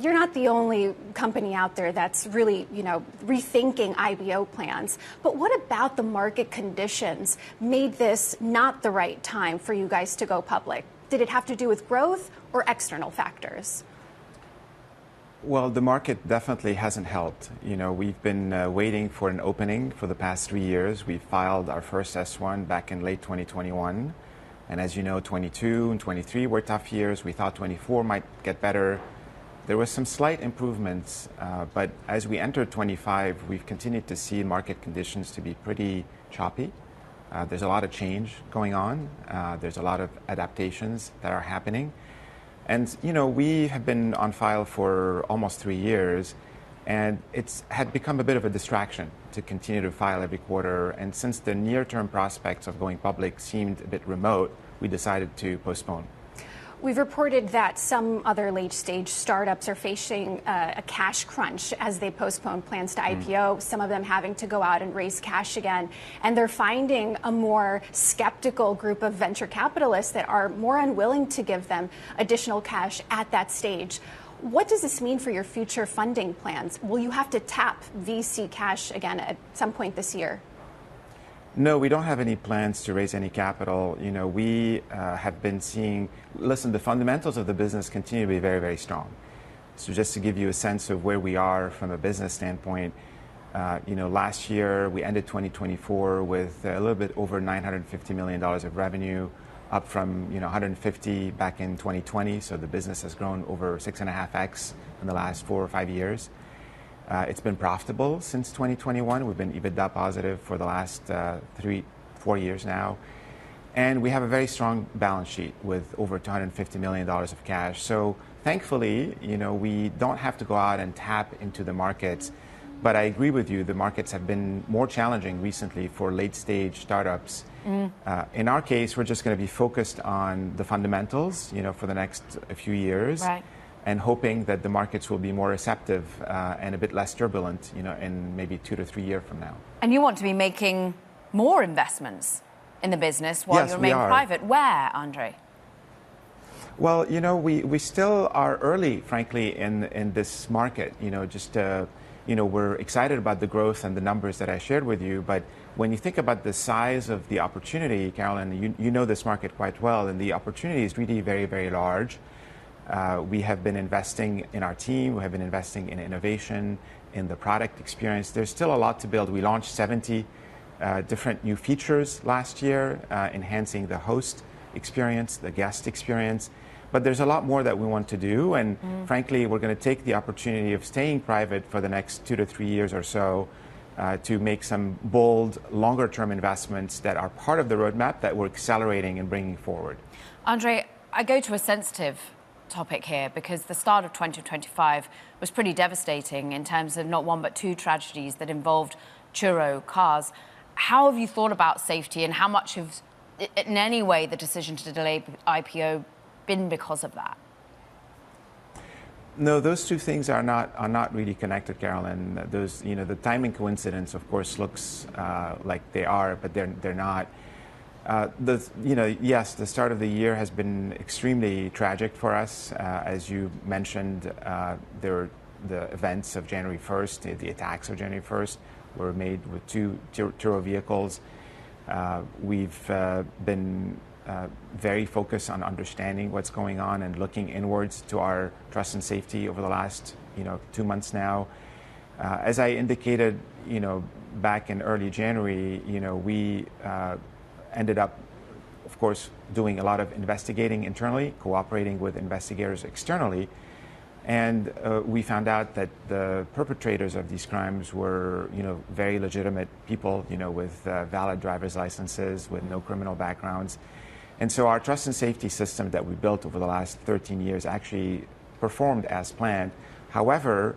you're not the only company out there that's really, rethinking IPO plans. But what about the market conditions made this not the right time for you guys to go public? Did it have to do with growth or external factors? Well, the market definitely hasn't helped. We've been waiting for an opening for the past 3 years. We filed our first S1 back in late 2021. And as you know, 22 and 23 were tough years. We thought 24 might get better. There was some slight improvements, but as we entered 25, we've continued to see market conditions to be pretty choppy. There's a lot of change going on. There's a lot of adaptations that are happening. And, we have been on file for almost 3 years, and it's had become a bit of a distraction to continue to file every quarter. And since the near-term prospects of going public seemed a bit remote, we decided to postpone. We've reported that some other late-stage startups are facing a cash crunch as they postpone plans to IPO, some of them having to go out and raise cash again. And they're finding a more skeptical group of venture capitalists that are more unwilling to give them additional cash at that stage. What does this mean for your future funding plans? Will you have to tap VC cash again at some point this year? No, we don't have any plans to raise any capital. We have been seeing, the fundamentals of the business continue to be very, very strong. So just to give you a sense of where we are from a business standpoint, last year we ended 2024 with a little bit over $950 million of revenue, up from 150 back in 2020. So the business has grown over 6.5x in the last 4 or 5 years. It's been profitable since 2021. We've been EBITDA positive for the last 3-4 years now. And we have a very strong balance sheet with over $250 million of cash. So thankfully, we don't have to go out and tap into the markets. But I agree with you, the markets have been more challenging recently for late-stage startups. In our case, we're just going to be focused on the fundamentals, for the next few years. Right. And hoping that the markets will be more receptive and a bit less turbulent, in maybe 2 to 3 years from now. And you want to be making more investments in the business while you remain private. Where, Andre? Well, we still are early, frankly, in this market. We're excited about the growth and the numbers that I shared with you. But when you think about the size of the opportunity, Carolyn, you know this market quite well, and the opportunity is really very, very large. We have been investing in our team. We have been investing in innovation, in the product experience. There's still a lot to build. We launched 70 different new features last year, enhancing the host experience, the guest experience. But there's a lot more that we want to do. And frankly, we're going to take the opportunity of staying private for the next 2 to 3 years or so to make some bold, longer-term investments that are part of the roadmap that we're accelerating and bringing forward. Andre, I go to a sensitive topic here because the start of 2025 was pretty devastating in terms of not one but 2 tragedies that involved Turo cars. How have you thought about safety, and how much have, in any way, the decision to delay IPO been because of that? No, those 2 things are not really connected, Carolyn. Those, the timing coincidence, of course, looks like they are, but they're not. Yes, the start of the year has been extremely tragic for us. As you mentioned, there were the events of January 1st, the attacks of January 1st were made with 2 Turo vehicles. We've been very focused on understanding what's going on and looking inwards to our trust and safety over the last 2 months now. As I indicated, back in early January, we ended up, of course, doing a lot of investigating internally, cooperating with investigators externally. And we found out that the perpetrators of these crimes were, very legitimate people, with valid driver's licenses, with no criminal backgrounds. And so our trust and safety system that we built over the last 13 years actually performed as planned. However,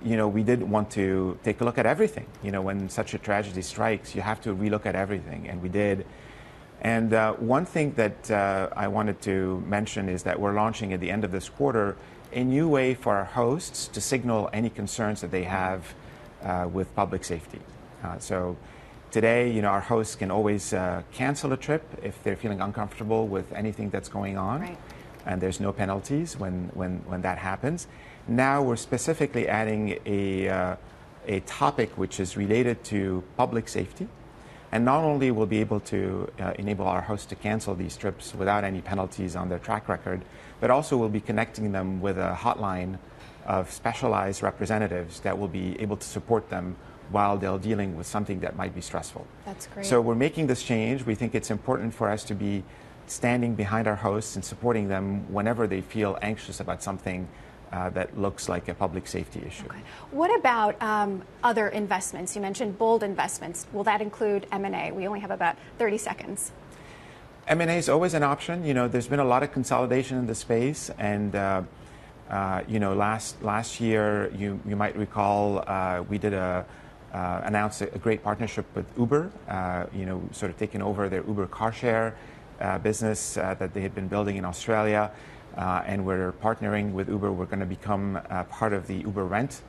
we did want to take a look at everything. When such a tragedy strikes, you have to relook at everything, and we did. And one thing that I wanted to mention is that we're launching at the end of this quarter a new way for our hosts to signal any concerns that they have with public safety. So today, our hosts can always cancel a trip if they're feeling uncomfortable with anything that's going on. Right. And there's no penalties when that happens. Now we're specifically adding a topic which is related to public safety. And not only will be able to enable our hosts to cancel these trips without any penalties on their track record, but also we'll be connecting them with a hotline of specialized representatives that will be able to support them while they're dealing with something that might be stressful. That's great. So we're making this change. We think it's important for us to be standing behind our hosts and supporting them whenever they feel anxious about something that looks like a public safety issue. Okay. What about other investments? You mentioned bold investments. Will that include M&A? We only have about 30 seconds. M&A is always an option. You know, there's been a lot of consolidation in the space, and you know, last year you might recall we did announced a great partnership with Uber. You know, sort of taking over their Uber car share business that they had been building in Australia. And we're partnering with Uber. We're going to become part of the Uber Rent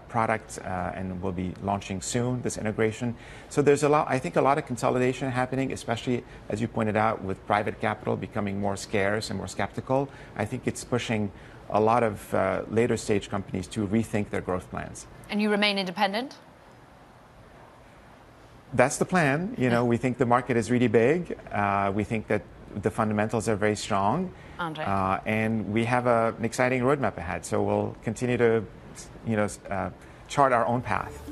product, and we'll be launching soon this integration. So there's I think a lot of consolidation happening, especially as you pointed out, with private capital becoming more scarce and more skeptical. I think it's pushing a lot of later stage companies to rethink their growth plans. And you remain independent? That's the plan. You know, we think the market is really big. We think that the fundamentals are very strong. Andre. And we have an exciting roadmap ahead. So we'll continue to, you know, chart our own path.